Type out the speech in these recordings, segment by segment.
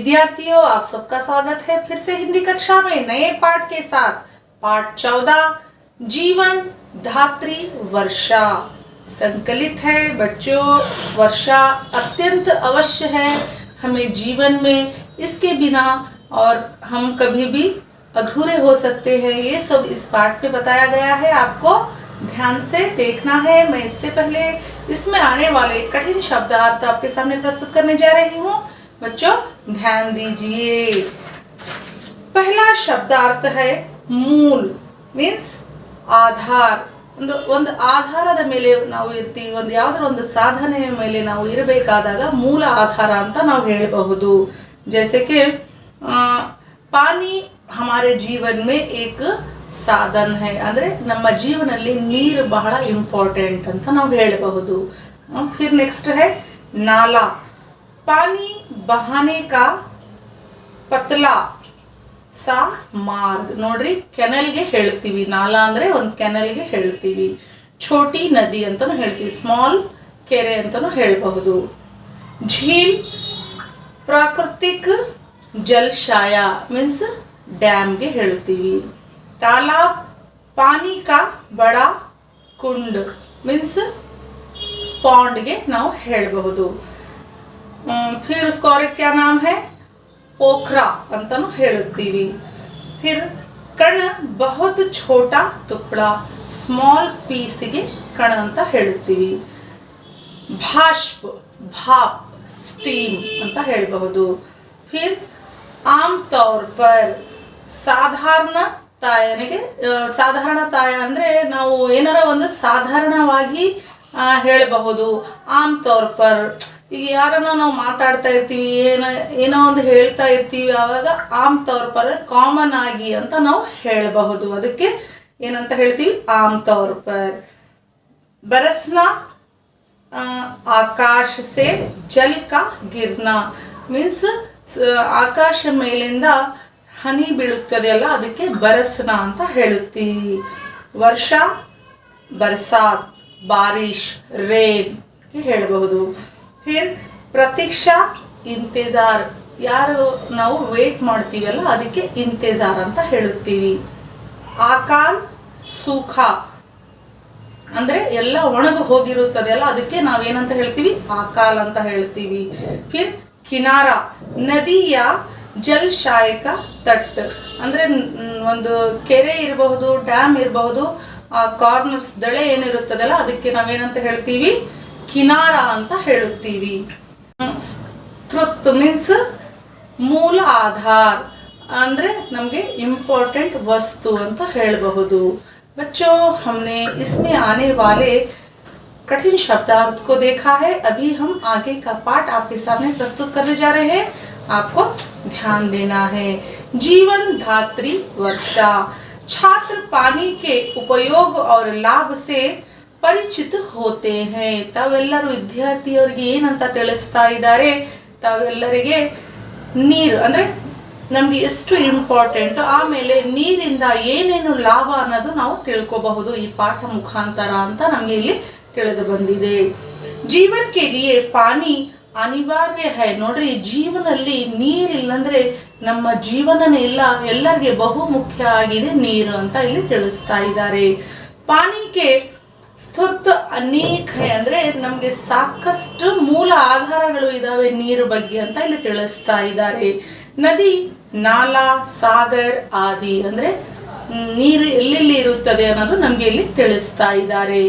विद्यार्थियों, आप सबका स्वागत है फिर से हिंदी कक्षा में नए पाठ के साथ। पाठ 14 जीवन धात्री वर्षा संकलित है। बच्चों, वर्षा अत्यंत अवश्य है हमें जीवन में, इसके बिना और हम कभी भी अधूरे हो सकते हैं। ये सब इस पाठ में बताया गया है, आपको ध्यान से देखना है। मैं इससे पहले इसमें आने वाले कठिन शब्दार्थ आपके सामने प्रस्तुत करने जा रही हूँ। बच्चों ध्यान दीजिए। पहला शब्दार्थ है मूल, मीन्स आधार। ಒಂದು ಆಧಾರದ ಮೇಲೆ ನಾವು ಇರ್ತೀವಿ, ಒಂದು ಯಾವುದರ ಒಂದು ಸಾಧನೆಯ ಮೇಲೆ ನಾವು ಇರಬೇಕಾದಾಗ ಮೂಲ ಆಧಾರ ಅಂತ ನಾವು ಹೇಳಬಹುದು। जैसे कि पानी हमारे जीवन में एक साधन है, ಅಂದರೆ ನಮ್ಮ ಜೀವನದಲ್ಲಿ ನೀರು ಬಹಳ ಇಂಪಾರ್ಟೆಂಟ್ ಅಂತ ನಾವು ಹೇಳಬಹುದು। फिर नेक्स्ट है नाला, पानी बहाने का पतला सा मार्ग। ನೋಡ್ರಿ, ಕೆನಲ್ಗೆ ಹೇಳ್ತೀವಿ, ನಾಲಾ ಅಂದ್ರೆ ಒಂದು ಕೆನಲ್ಗೆ ಹೇಳ್ತೀವಿ। छोटी नदी ಅಂತಾನೂ ಹೇಳ್ತೀವಿ, ಸ್ಮಾಲ್ ಕೆರೆ ಅಂತಾನೂ ಹೇಳಬಹುದು। झील प्राकृतिक जलशाय मीन्स डैम ಗೆ ಹೇಳ್ತೀವಿ। तालाब पानी का बड़ा कुंड मीन्स पॉन्ड ಗೆ ನಾವು ಹೇಳಬಹುದು। फिर उसको और क्या नाम है, पोखरा अंतानु हेळुत्तीवी। फिर कण बहुत छोटा टुकड़ा, स्मॉल पीस गे कण अंत हेळुत्तीवी। भाष्प भाप स्टीम अंत हेळಬಹುದು। फिर आम तौर पर ಸಾಧಾರಣತಾಯನಿಗೆ ಸಾಧಾರಣತಾಯ ಅಂದ್ರೆ ನಾವು ಏನಾರ ಒಂದು ಸಾಧಾರಣವಾಗಿ ಹೇಳಬಹುದು। ಆಮ್ ತೌರ್ ಪರ್, ಈಗ ಯಾರನ್ನ ನಾವು ಮಾತಾಡ್ತಾ ಇರ್ತೀವಿ, ಏನೋ ಒಂದು ಹೇಳ್ತಾ ಇರ್ತೀವಿ, ಆವಾಗ ಆಮ್ ತೌರ್ ಪರ್ ಕಾಮನ್ ಆಗಿ ಅಂತ ನಾವು ಹೇಳಬಹುದು। ಅದಕ್ಕೆ ಏನಂತ ಹೇಳ್ತೀವಿ, ಆಮ್ ತೌರ್ ಪರ್। बरसना आकाश से जल का गिरना मीन्स ಆಕಾಶ ಮೇಲಿಂದ ಹನಿ ಬೀಳುತ್ತದೆ ಅಲ್ಲ, ಅದಕ್ಕೆ ಬರಸ್ನ ಅಂತ ಹೇಳುತ್ತೀವಿ। ವರ್ಷ ಬರಸಾತ್ ಬಾರಿಶ್ ರೇನ್ ಹೇಳಬಹುದು। फिर प्रतीक्षा इंतजार, ಯಾರು ನಾವು ವೇಟ್ ಮಾಡ್ತೀವಲ್ಲ ಅದಕ್ಕೆ ಇಂತಜಾರ್ ಅಂತ ಹೇಳುತ್ತೀವಿ। ಆಕಾಲ್ ಸೂಖ ಅಂದ್ರೆ ಎಲ್ಲ ಒಣಗಿ ಹೋಗಿರುತ್ತದೆ ಅಲ್ಲ, ಅದಕ್ಕೆ ನಾವೇನಂತ ಹೇಳ್ತೀವಿ, ಆಕಾಲ್ ಅಂತ ಹೇಳ್ತೀವಿ। फिर किनारा नदी या जलशाय का तट ಅಂದ್ರೆ ಒಂದು ಕೆರೆ ಇರಬಹುದು, ಡ್ಯಾಮ್ ಇರಬಹುದು, ಆ ಕಾರ್ನರ್ಸ್ ದಳೆ ಏನಿರುತ್ತದಲ್ಲ ಅದಕ್ಕೆ ನಾವೇನಂತ ಹೇಳ್ತೀವಿ, ಕಿನಾರ ಅಂತ ಹೇಳುತ್ತೀವಿ। ಸ್ತ್ರುತ್ ಮೀನ್ಸ್ ಮೂಲ ಆಧಾರ್ ಅಂದ್ರೆ ನಮಗೆ ಇಂಪಾರ್ಟೆಂಟ್ ವಸ್ತು ಅಂತ ಹೇಳಬಹುದು। बच्चों, हमने इसमें आने वाले कठिन शब्दार्थ को देखा है। अभी हम आगे का पाठ आपके सामने प्रस्तुत करने जा रहे हैं, आपको ध्यान देना है। जीवन धात्री वर्षा, छात्र पानी के उपयोग और लाभ से ಪರಿಚಿತ ಹೋತೆ ಹೈ। ತಾವೆಲ್ಲರೂ ವಿದ್ಯಾರ್ಥಿಯವರಿಗೆ ಏನಂತ ತಿಳಿಸ್ತಾ ಇದ್ದಾರೆ, ತಾವೆಲ್ಲರಿಗೆ ನೀರು ಅಂದ್ರೆ ನಮಗೆ ಎಷ್ಟು ಇಂಪಾರ್ಟೆಂಟ್, ಆಮೇಲೆ ನೀರಿಂದ ಏನೇನು ಲಾಭ ಅನ್ನೋದು ನಾವು ತಿಳ್ಕೋಬಹುದು ಈ ಪಾಠ ಮುಖಾಂತರ ಅಂತ ನಮಗೆ ಇಲ್ಲಿ ತಿಳಿದು ಬಂದಿದೆ। ಜೀವನ ಕೆ ಲಿಯೆ ಪಾನಿ ಅನಿವಾರ್ಯ ಹೈ। ನೋಡ್ರಿ, ಜೀವನದಲ್ಲಿ ನೀರಿಲ್ಲಂದ್ರೆ ನಮ್ಮ ಜೀವನನೇ ಇಲ್ಲ, ಎಲ್ಲರಿಗೆ ಬಹು ಮುಖ್ಯ ಆಗಿದೆ ನೀರು ಅಂತ ಇಲ್ಲಿ ತಿಳಿಸ್ತಾ ಇದ್ದಾರೆ। ಪಾನಿಗೆ ಸ್ತುರ್ತ ಅನೇಕ ಹೈ ಅಂದ್ರೆ ನಮಗೆ ಸಾಕಷ್ಟು ಮೂಲ ಆಧಾರಗಳು ಇದಾವೆ ನೀರು ಬಗ್ಗೆ ಅಂತ ಇಲ್ಲಿ ತಿಳಿಸ್ತಾ ಇದ್ದಾರೆ। ನದಿ ನಾಲಾ ಸಾಗರ್ ಆದಿ ಅಂದ್ರೆ ನೀರು ಎಲ್ಲೆಲ್ಲಿ ಇರುತ್ತದೆ ಅನ್ನೋದು ನಮಗೆ ಇಲ್ಲಿ ತಿಳಿಸ್ತಾ ಇದ್ದಾರೆ।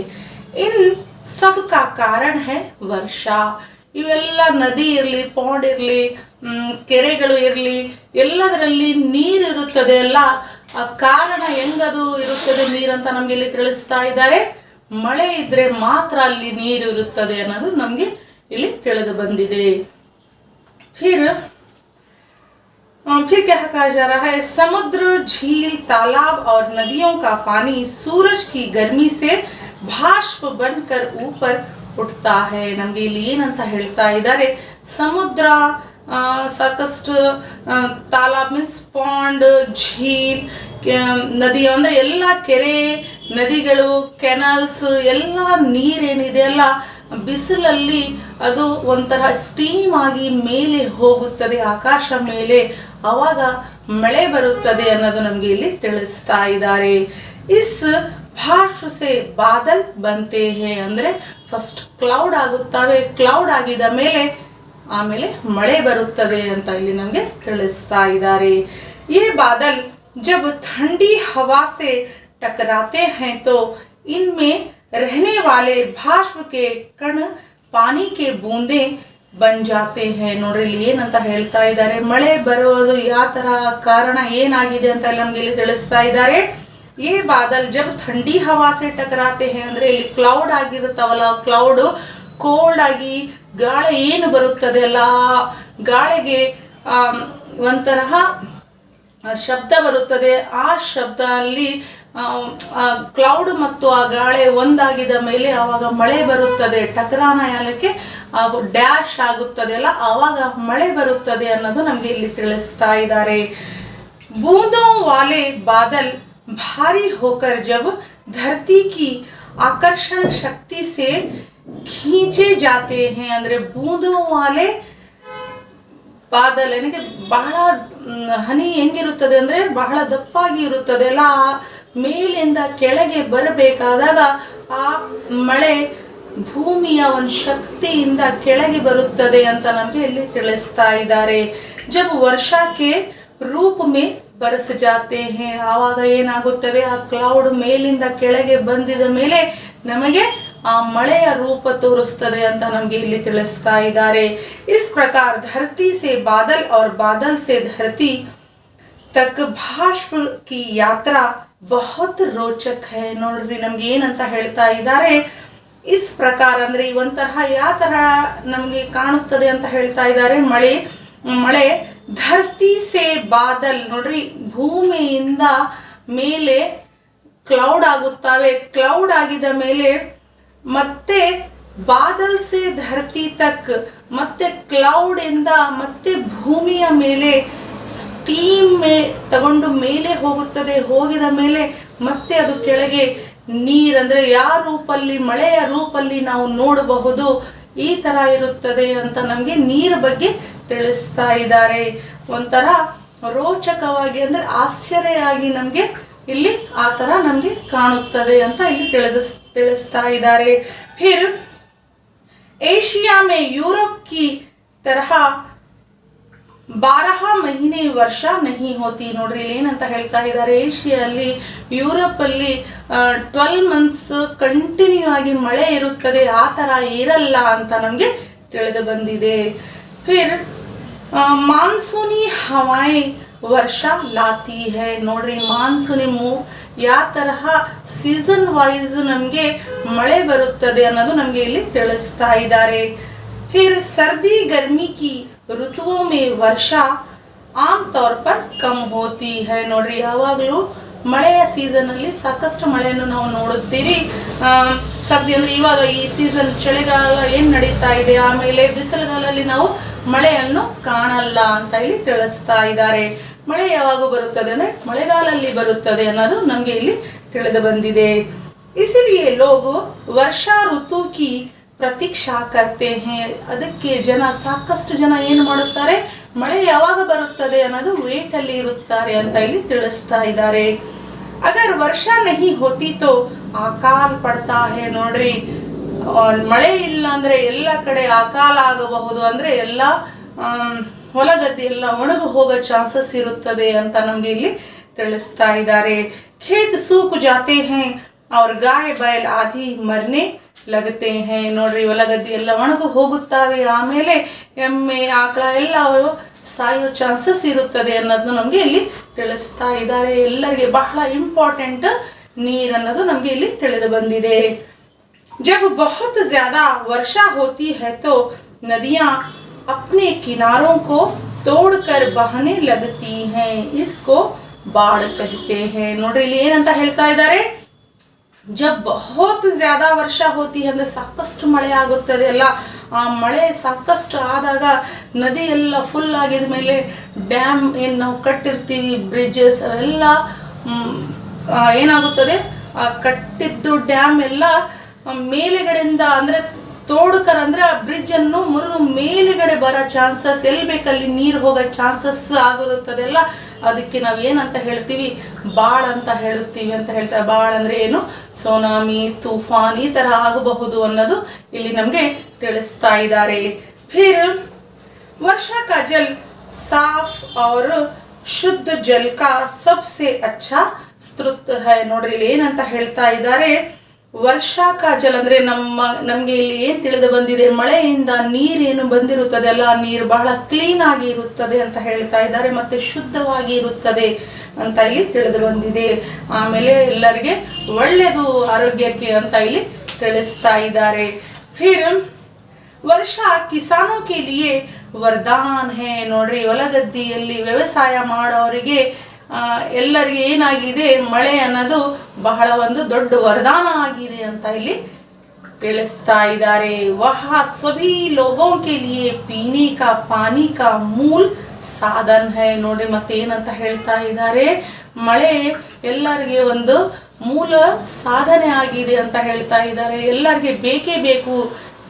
ಇನ್ ಸಬ್ ಕಾ ಕಾರಣ ಹೈ ವರ್ಷಾ, ಇವೆಲ್ಲ ನದಿ ಇರಲಿ, ಪಾಂಡ್ ಇರಲಿ, ಕೆರೆಗಳು ಇರಲಿ, ಎಲ್ಲದರಲ್ಲಿ ನೀರು ಇರುತ್ತದೆ ಅಲ್ಲ, ಆ ಕಾರಣ ಹೆಂಗದು ಇರುತ್ತದೆ ನೀರಂತ ನಮ್ಗೆ ಇಲ್ಲಿ ತಿಳಿಸ್ತಾ ಇದ್ದಾರೆ। ಮಳೆ ಇದ್ರೆ ಮಾತ್ರ ಅಲ್ಲಿ ನೀರು ಇರುತ್ತದೆ ಅನ್ನೋದು ನಮ್ಗೆ ಇಲ್ಲಿ ತಿಳಿದು ಬಂದಿದೆ। फिर क्या कहा जा रहा है, समुद्र झील तालाब और नदियों का पानी सूरज की गर्मी से भाष्प बनकर ऊपर उठता है। ನಮಗೆ ಇಲ್ಲಿ ಏನಂತ ಹೇಳ್ತಾ ಇದ್ದಾರೆ, ಸಮುದ್ರ ಸಾಕಷ್ಟು ತಾಲಾಬ್ ಮೀನ್ಸ್ ಪಾಂಡ್, ಝೀಲ್, ನದಿ ಅಂದ್ರೆ ಎಲ್ಲ ಕೆರೆ, ನದಿಗಳು, ಕೆನಲ್ಸ್ ಎಲ್ಲ ನೀರೇನಿದೆ ಅಲ್ಲ ಬಿಸಿಲಲ್ಲಿ ಅದು ಒಂಥರ ಸ್ಟೀಮ್ ಆಗಿ ಮೇಲೆ ಹೋಗುತ್ತದೆ ಆಕಾಶ ಮೇಲೆ, ಆವಾಗ ಮಳೆ ಬರುತ್ತದೆ ಅನ್ನೋದು ನಮಗೆ ಇಲ್ಲಿ ತಿಳಿಸ್ತಾ ಇದ್ದಾರೆ. ಇಸ್ ಭಾಷ ಸೆ ಬಾದಲ್ ಬಂತೆ ಹೇ ಅಂದರೆ ಫಸ್ಟ್ ಕ್ಲೌಡ್ ಆಗುತ್ತವೆ, ಕ್ಲೌಡ್ ಆಗಿದ ಮೇಲೆ ಆಮೇಲೆ ಮಳೆ ಬರುತ್ತದೆ ಅಂತ ಇಲ್ಲಿ ನಮಗೆ ತಿಳಿಸ್ತಾ ಇದ್ದಾರೆ. ये बादल जब ठंडी हवा से टकराते हैं तो इनमें रहने वाले भाष्प के कण पानी के बूंदे बन जाते हैं. ನೋಡ್ರಿ ಇಲ್ಲಿ ಏನಂತ ಹೇಳ್ತಾ ಇದ್ದಾರೆ, ಮಳೆ ಬರೋದು ಯಾವ ತರ ಕಾರಣ ಏನಾಗಿದೆ ಅಂತ ನಮ್ಗೆ ಇಲ್ಲಿ ತಿಳಿಸ್ತಾ ಇದ್ದಾರೆ. ये बादल जब ठंडी हवा से टकराते हैं ಅಂದ್ರೆ ಇಲ್ಲಿ ಕ್ಲೌಡ್ ಆಗಿರುತ್ತವಲ್ಲ, ಕ್ಲೌಡ್ ಕೋಲ್ಡ್ ಆಗಿ ಗಾಳಿ ಏನು ಬರುತ್ತದೆ ಅಲ್ಲ, ಗಾಳಿಗೆ ಒಂತರಹ ಶಬ್ದ ಬರುತ್ತದೆ. ಆ ಶಬ್ದ ಅಲ್ಲಿ ಕ್ಲೌಡ್ ಮತ್ತು ಆ ಗಾಳಿ ಒಂದಾಗಿದ ಮೇಲೆ ಆವಾಗ ಮಳೆ ಬರುತ್ತದೆ. ಟಕರಾನ ಯಾಲಕ್ಕೆ ಡ್ಯಾಶ್ ಆಗುತ್ತದೆ ಅಲ್ಲ, ಆವಾಗ ಮಳೆ ಬರುತ್ತದೆ ಅನ್ನೋದು ನಮಗೆ ಇಲ್ಲಿ ತಿಳಿಸ್ತಾ ಇದ್ದಾರೆ. ಬೂಂದೋ ವಾಲೆ ಬಾದಲ್ ಭಾರಿ ಹೋಕರ್ ಜಬ್ ಧರತಿ ಕಿ ಆಕರ್ಷಣ ಶಕ್ತಿ ಸೆ ಖೀಂಚೆ ಜಾತೆ ಹೇ ಅಂದ್ರೆ ಬೂಂದೋ ವಾಲೆ ಬಾದಲ್ ಏನಕ್ಕೆ ಬಹಳ ಹನಿ ಹೆಂಗಿರುತ್ತದೆ ಅಂದರೆ ಬಹಳ ದಪ್ಪಾಗಿ ಇರುತ್ತದೆ ಅಲ್ಲ, ಮೇಲಿಂದ ಕೆಳಗೆ ಬರಬೇಕಾದಾಗ ಆ ಮಳೆ ಭೂಮಿಯ ಒಂದು ಶಕ್ತಿಯಿಂದ ಕೆಳಗೆ ಬರುತ್ತದೆ ಅಂತ ನಮಗೆ ಇಲ್ಲಿ ತಿಳಿಸ್ತಾ ಇದ್ದಾರೆ. ಜಬ್ ವರ್ಷಕ್ಕೆ ರೂಪ ಮೇ ಬರಸ ಜಾತೆ ಹೇ ಆವಾಗ ಏನಾಗುತ್ತದೆ, ಆ ಕ್ಲೌಡ್ ಮೇಲಿಂದ ಕೆಳಗೆ ಬಂದಿದ ಮೇಲೆ ನಮಗೆ ಆ ಮಳೆಯ ರೂಪ ತೋರಿಸ್ತದೆ ಅಂತ ನಮಗೆ ಇಲ್ಲಿ ತಿಳಿಸ್ತಾ ಇದ್ದಾರೆ. इस प्रकार धरती से बादल और बादल से धरती तक भाष्प की यात्रा बहुत रोचक है. ನೋಡ್ರಿ ನಮ್ಗೆ ಏನಂತ ಹೇಳ್ತಾ ಇದ್ದಾರೆ, ಇಸ್ ಪ್ರಕಾರ ಅಂದ್ರೆ ಈ ಒಂಥರ ಯಾವ ತರ ನಮ್ಗೆ ಕಾಣುತ್ತದೆ ಅಂತ ಹೇಳ್ತಾ ಇದ್ದಾರೆ. ಮಳೆ ಧರತಿ ಸೆ ಬಾದಲ್ ನೋಡ್ರಿ ಭೂಮಿಯಿಂದ ಮೇಲೆ ಕ್ಲೌಡ್ ಆಗುತ್ತವೆ, ಕ್ಲೌಡ್ ಆಗಿದ ಮೇಲೆ ಮತ್ತೆ ಬಾದಲ್ ಸೆ ಧರತಿ ತಕ್ ಮತ್ತೆ ಕ್ಲೌಡ್ ಇಂದ ಮತ್ತೆ ಭೂಮಿಯ ಮೇಲೆ ಸ್ಟೀಮ್ ತಗೊಂಡು ಮೇಲೆ ಹೋಗುತ್ತದೆ. ಹೋಗಿದ ಮೇಲೆ ಮತ್ತೆ ಅದು ಕೆಳಗೆ ನೀರಂದ್ರೆ ಯಾವ ರೂಪಲ್ಲಿ ಮಳೆಯ ರೂಪಲ್ಲಿ ನಾವು ನೋಡಬಹುದು, ಈ ತರ ಇರುತ್ತದೆ ಅಂತ ನಮಗೆ ನೀರ ಬಗ್ಗೆ ತಿಳಿಸ್ತಾ ಇದ್ದಾರೆ. ಒಂಥರ ರೋಚಕವಾಗಿ ಅಂದ್ರೆ ಆಶ್ಚರ್ಯವಾಗಿ ನಮಗೆ ಇಲ್ಲಿ ಆ ತರ ನಮಗೆ ಕಾಣುತ್ತದೆ ಅಂತ ಇಲ್ಲಿ ತಿಳಿಸ್ತಾ ಇದ್ದಾರೆ. फिर एशिया में यूरोप की तरह 12 ಮಹಿನೆ ವರ್ಷ नहीं होती. ನೋಡ್ರಿ ಇಲ್ಲಿ ಏನಂತ ಹೇಳ್ತಾ ಇದ್ದಾರೆ, ಏಷ್ಯಾದಲ್ಲಿ ಯುರೋಪ್ ಅಲ್ಲಿ 12 months ಕಂಟಿನ್ಯೂ ಆಗಿ ಮಳೆ ಇರುತ್ತದೆ, ಆ ತರ ಇರಲ್ಲ ಅಂತ ನಮಗೆ ತಿಳಿದು ಬಂದಿದೆ. फिर मानसूनी हवाएं ವರ್ಷಾ ಲಾತಿ ಹೈ. ನೋಡ್ರಿ ಮಾನ್ಸೂನಿ ಯಾವ ತರಹ ಸೀಸನ್ ವೈಸ್ ನಮಗೆ ಮಳೆ ಬರುತ್ತದೆ ಅನ್ನೋದು ನಮಗೆ ಇಲ್ಲಿ ತಿಳಿಸ್ತಾ ಇದ್ದಾರೆ. फिर सर्दी गर्मी की ऋतुओं में वर्षा आम तौर पर कम होती है. ನೋಡ್ರಿ ಯಾವಾಗಲೂ ಮಳೆಯ ಸೀಸನ್ ಅಲ್ಲಿ ಸಾಕಷ್ಟು ಮಳೆಯನ್ನು ನಾವು ನೋಡುತ್ತೀವಿ. ಸರ್ದಿ ಅಂದ್ರೆ ಇವಾಗ ಈ ಸೀಸನ್ ಚಳಿಗಾಲ ಏನು ನಡೀತಾ ಇದೆ, ಆಮೇಲೆ ಬಿಸಿಲುಗಾಲಲ್ಲಿ ನಾವು ಮಳೆಯನ್ನು ಕಾಣಲ್ಲ ಅಂತ ಇಲ್ಲಿ ತಿಳಿಸ್ತಾ ಇದ್ದಾರೆ. ಮಳೆ ಯಾವಾಗ ಬರುತ್ತದೆ ಅಂದ್ರೆ ಮಳೆಗಾಲಲ್ಲಿ ಬರುತ್ತದೆ ಅನ್ನೋದು ನಮಗೆ ಇಲ್ಲಿ ತಿಳಿದು ಬಂದಿದೆ. ಇಸಿಲಿಯೇ ಲೋಗ್ ವರ್ಷಾ ಋತು ಕಿ ಪ್ರತೀಕ್ಷಾ ಕರ್ತೆ ಹೇ. ಅದಕ್ಕೆ ಸಾಕಷ್ಟು ಜನ ಏನು ಮಾಡುತ್ತಾರೆ, ಮಳೆ ಯಾವಾಗ ಬರುತ್ತದೆ ಅನ್ನೋದು ವೇಟ್ ಅಲ್ಲಿ ಇರುತ್ತಾರೆ ಅಂತ ಇಲ್ಲಿ ತಿಳಿಸ್ತಾ ಇದ್ದಾರೆ. ಅಗರ್ ವರ್ಷಾ ನಹಿ ಹೋತಿ ತೋ ಅಕಾಲ್ ಪಡ್ತಾ ಹೇ. ನೋಡ್ರಿ ಮಳೆ ಇಲ್ಲ ಅಂದ್ರೆ ಎಲ್ಲ ಕಡೆ ಅಕಾಲ ಆಗಬಹುದು, ಅಂದ್ರೆ ಎಲ್ಲ ಹೊಲಗದ್ದೆ ಎಲ್ಲ ಒಣಗು ಹೋಗೋ ಚಾನ್ಸಸ್ ಇರುತ್ತದೆ ಅಂತ ನಮಗೆ ಇಲ್ಲಿ ತಿಳಿಸ್ತಾ ಇದ್ದಾರೆ. ಖೇತ್ ಸೂಕ್ ಜಾತೆ ಹೇ ಅವ್ರ ಗಾಯ ಬಯಲ್ ಆದಿ ಮರ್ನೆ ಲಗತೆ ಹೇ. ನೋಡ್ರಿ ಹೊಲಗದ್ದೆ ಎಲ್ಲ ಒಣಗು ಹೋಗುತ್ತವೆ, ಆಮೇಲೆ ಎಮ್ಮೆ ಆಕಳ ಎಲ್ಲ ಅವರು ಸಾಯೋ ಚಾನ್ಸಸ್ ಇರುತ್ತದೆ ಅನ್ನೋದನ್ನ ನಮಗೆ ಇಲ್ಲಿ ತಿಳಿಸ್ತಾ ಇದ್ದಾರೆ. ಎಲ್ಲರಿಗೆ ಬಹಳ ಇಂಪಾರ್ಟೆಂಟ್ ನೀರು ಅನ್ನೋದು ನಮಗೆ ಇಲ್ಲಿ ತಿಳಿದು ಬಂದಿದೆ. जब बहुत ज़्यादा वर्षा होती है तो नदियाँ अपने किनारों को तोड़कर बहने लगती हैं. इसको बाढ़ कहते हैं. ನೋಡ್ರಿ ಇಲ್ಲಿ ಏನಂತ ಹೇಳ್ತಾ ಇದ್ದಾರೆ, जब बहुत ज़्यादा वर्षा होती है ಅಂದ್ರೆ ಸಾಕಷ್ಟು ಮಳೆ ಆಗುತ್ತದೆ ಅಲ್ಲ, ಆ ಮಳೆ ಸಾಕಷ್ಟು ಆದಾಗ ನದಿ ಎಲ್ಲ ಫುಲ್ ಆಗಿದ ಮೇಲೆ ಡ್ಯಾಮ್ ಏನು ನಾವು ಕಟ್ಟಿರ್ತೀವಿ, ಬ್ರಿಡ್ಜಸ್ ಅವೆಲ್ಲ ಏನಾಗುತ್ತದೆ, ಆ ಕಟ್ಟಿದ್ದು ಡ್ಯಾಮ್ ಎಲ್ಲ ಮೇಲೆಗಡೆಯಿಂದ ಅಂದರೆ ತೋಡ್ಕರ್ ಅಂದ್ರೆ ಆ ಬ್ರಿಡ್ಜ್ ಅನ್ನು ಮುರಿದು ಮೇಲುಗಡೆ ಬರೋ ಚಾನ್ಸಸ್, ಎಲ್ಲಿ ಬೇಕಲ್ಲಿ ನೀರು ಹೋಗೋ ಚಾನ್ಸಸ್ ಆಗಿರುತ್ತದೆಲ್ಲ. ಅದಕ್ಕೆ ನಾವು ಏನಂತ ಹೇಳ್ತೀವಿ, ಬಾಳ್ ಅಂತ ಹೇಳುತ್ತೀವಿ ಅಂತ ಹೇಳ್ತಾರೆ. ಬಾಳ್ ಅಂದ್ರೆ ಏನು, ಸುನಾಮಿ, ತೂಫಾನ್ ಈ ತರ ಆಗಬಹುದು ಅನ್ನೋದು ಇಲ್ಲಿ ನಮ್ಗೆ ತಿಳಿಸ್ತಾ ಇದ್ದಾರೆ. ಫಿರ್ वर्षा का जल साफ और शुद्ध जल का सबसे अच्छा स्रोत है. ನೋಡ್ರಿ ಇಲ್ಲಿ ಏನಂತ ಹೇಳ್ತಾ ಇದ್ದಾರೆ, ವರ್ಷಾ ಕಾ ಜಲ್ ಅಂದ್ರೆ ನಮ್ಗೆ ಇಲ್ಲಿ ಏನ್ ತಿಳಿದು ಬಂದಿದೆ, ಮಳೆಯಿಂದ ನೀರೇನು ಬಂದಿರುತ್ತದೆ ಅಲ್ಲ, ನೀರು ಬಹಳ ಕ್ಲೀನ್ ಆಗಿ ಇರುತ್ತದೆ ಅಂತ ಹೇಳ್ತಾ ಇದ್ದಾರೆ, ಮತ್ತೆ ಶುದ್ಧವಾಗಿ ಇರುತ್ತದೆ ಅಂತ ಇಲ್ಲಿ ತಿಳಿದು ಬಂದಿದೆ. ಆಮೇಲೆ ಎಲ್ಲರಿಗೆ ಒಳ್ಳೆಯದು ಆರೋಗ್ಯಕ್ಕೆ ಅಂತ ಇಲ್ಲಿ ತಿಳಿಸ್ತಾ ಇದ್ದಾರೆ. ಫಿರ್ ವರ್ಷಾ ಕಿಸಾನೋ ಕೆ ಲಿಯೆ ವರದಾನ್ ಹೇ. ನೋಡ್ರಿ ಹೊಲಗದ್ದಿಯಲ್ಲಿ ವ್ಯವಸಾಯ ಮಾಡೋರಿಗೆ ಎಲ್ಲರಿಗೆ ಏನಾಗಿದೆ, ಮಳೆ ಅನ್ನೋದು ಬಹಳ ಒಂದು ದೊಡ್ಡ ವರದಾನ ಆಗಿದೆ ಅಂತ ಇಲ್ಲಿ ತಿಳಿಸ್ತಾ ಇದ್ದಾರೆ. ವಹ ಸಭಿ ಲೋಗೋ ಕೆ ಲಿಯೆ ಪೀನೆ ಕಾ ಪಾನಿ ಕಾ ಮೂಲ್ ಸಾಧನ್ ಹೈ. ನೋಡ್ರಿ ಮತ್ತೆ ಏನಂತ ಹೇಳ್ತಾ ಇದ್ದಾರೆ, ಮಳೆ ಎಲ್ಲರಿಗೆ ಒಂದು ಮೂಲ ಸಾಧನೆ ಆಗಿದೆ ಅಂತ ಹೇಳ್ತಾ ಇದ್ದಾರೆ. ಎಲ್ಲರಿಗೆ ಬೇಕೇ ಬೇಕು,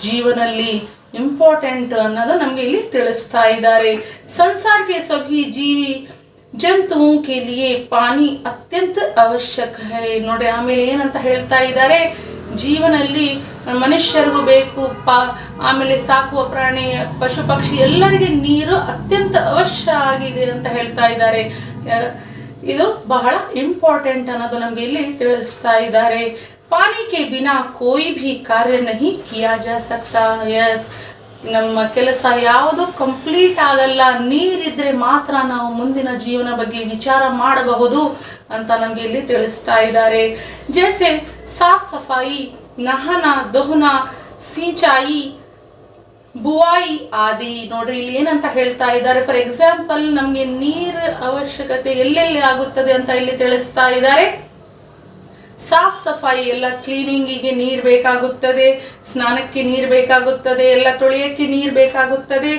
ಜೀವನಲ್ಲಿ ಇಂಪಾರ್ಟೆಂಟ್ ಅನ್ನೋದು ನಮ್ಗೆ ಇಲ್ಲಿ ತಿಳಿಸ್ತಾ ಇದ್ದಾರೆ. ಸಂಸಾರ ಕೆ ಸಭಿ ಜೀವಿ ಜಂತುओं के लिए पानी अत्यंत आवश्यक है. ನೋಡ್ರಿ ಆಮೇಲೆ ಏನಂತ ಹೇಳ್ತಾ ಇದ್ದಾರೆ, ಜೀವನಲ್ಲಿ ಮನುಷ್ಯರಿಗೂ ಬೇಕು, ಆಮೇಲೆ ಸಾಕುವ ಪ್ರಾಣಿ, ಪಶು ಪಕ್ಷಿ ಎಲ್ಲರಿಗೆ ನೀರು ಅತ್ಯಂತ ಅವಶ್ಯ ಆಗಿದೆ ಅಂತ ಹೇಳ್ತಾ ಇದ್ದಾರೆ. ಇದು ಬಹಳ ಇಂಪಾರ್ಟೆಂಟ್ ಅನ್ನೋದು ನಮ್ಗೆ ಇಲ್ಲಿ ತಿಳಿಸ್ತಾ ಇದ್ದಾರೆ. पानी के बिना कोई भी कार्य नहीं किया जा सकता. यस, ನಮ್ಮ ಕೆಲಸ ಯಾವುದು ಕಂಪ್ಲೀಟ್ ಆಗಲ್ಲ, ನೀರಿದ್ರೆ ಮಾತ್ರ ನಾವು ಮುಂದಿನ ಜೀವನ ಬಗ್ಗೆ ವಿಚಾರ ಮಾಡಬಹುದು ಅಂತ ನಮ್ಗೆ ಇಲ್ಲಿ ತಿಳಿಸ್ತಾ ಇದ್ದಾರೆ. ಜೈಸೆ ಸಾಫ್ ಸಫಾಯಿ, ನಹನಾ, ದೋಹನಾ, ಸಿಂಚಾಯಿ, ಬುವಾಯಿ ಆದಿ. ನೋಡ್ರಿ ಇಲ್ಲಿ ಏನಂತ ಹೇಳ್ತಾ ಇದ್ದಾರೆ, ಫಾರ್ ಎಕ್ಸಾಂಪಲ್ ನಮ್ಗೆ ನೀರ್ ಅವಶ್ಯಕತೆ ಎಲ್ಲೆಲ್ಲಿ ಆಗುತ್ತದೆ ಅಂತ ಇಲ್ಲಿ ತಿಳಿಸ್ತಾ ಇದ್ದಾರೆ. ಸಾಫ್ ಸಫಾಯಿ ಎಲ್ಲ ಕ್ಲೀನಿಂಗಿಗೆ ನೀರು ಬೇಕಾಗುತ್ತದೆ, ಸ್ನಾನಕ್ಕೆ ನೀರು ಬೇಕಾಗುತ್ತದೆ, ಎಲ್ಲ ತೊಳೆಯಕ್ಕೆ ನೀರು ಬೇಕಾಗುತ್ತದೆ.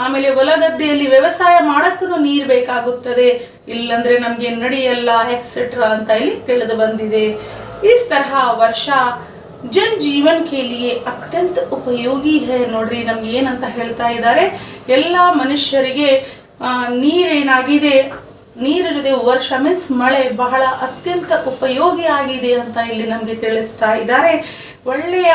ಆಮೇಲೆ ಹೊಲಗದ್ದೆಯಲ್ಲಿ ವ್ಯವಸಾಯ ಮಾಡೋಕ್ಕೂ ನೀರು ಬೇಕಾಗುತ್ತದೆ, ಇಲ್ಲಂದ್ರೆ ನಮ್ಗೆ ನಡೆಯಲ್ಲ ಎಕ್ಸೆಟ್ರಾ ಅಂತ ಇಲ್ಲಿ ತಿಳಿದು ಬಂದಿದೆ. ಇಸ್ ತರಹ ವರ್ಷಾ ಜನ್ ಜೀವನ್ ಕೆ ಲಿಯೆ ಅತ್ಯಂತ ಉಪಯೋಗಿ ಹೈ. ನೋಡ್ರಿ ನಮ್ಗೆ ಏನಂತ ಹೇಳ್ತಾ ಇದ್ದಾರೆ, ಎಲ್ಲ ಮನುಷ್ಯರಿಗೆ ನೀರೇನಾಗಿದೆ, ನೀರಿರದೆ ವರ್ಷ ಮೀನ್ಸ್ ಮಳೆ ಬಹಳ ಅತ್ಯಂತ ಉಪಯೋಗಿ ಆಗಿದೆ ಅಂತ ಇಲ್ಲಿ ನಮಗೆ ತಿಳಿಸ್ತಾ ಇದ್ದಾರೆ. ಒಳ್ಳೆಯ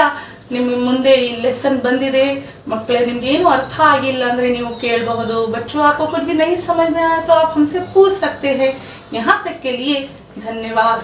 ನಿಮ್ಮ ಮುಂದೆ ಈ ಲೆಸನ್ ಬಂದಿದೆ ಮಕ್ಕಳೇ. ನಿಮ್ಗೆ ಏನು ಅರ್ಥ ಆಗಿಲ್ಲ ಅಂದ್ರೆ ನೀವು ಕೇಳಬಹುದು. बच्चों आपको कुछ भी नहीं समझ में आया तो आप हमसे पूछ सकते हैं. यहाँ तक के लिए धन्यवाद.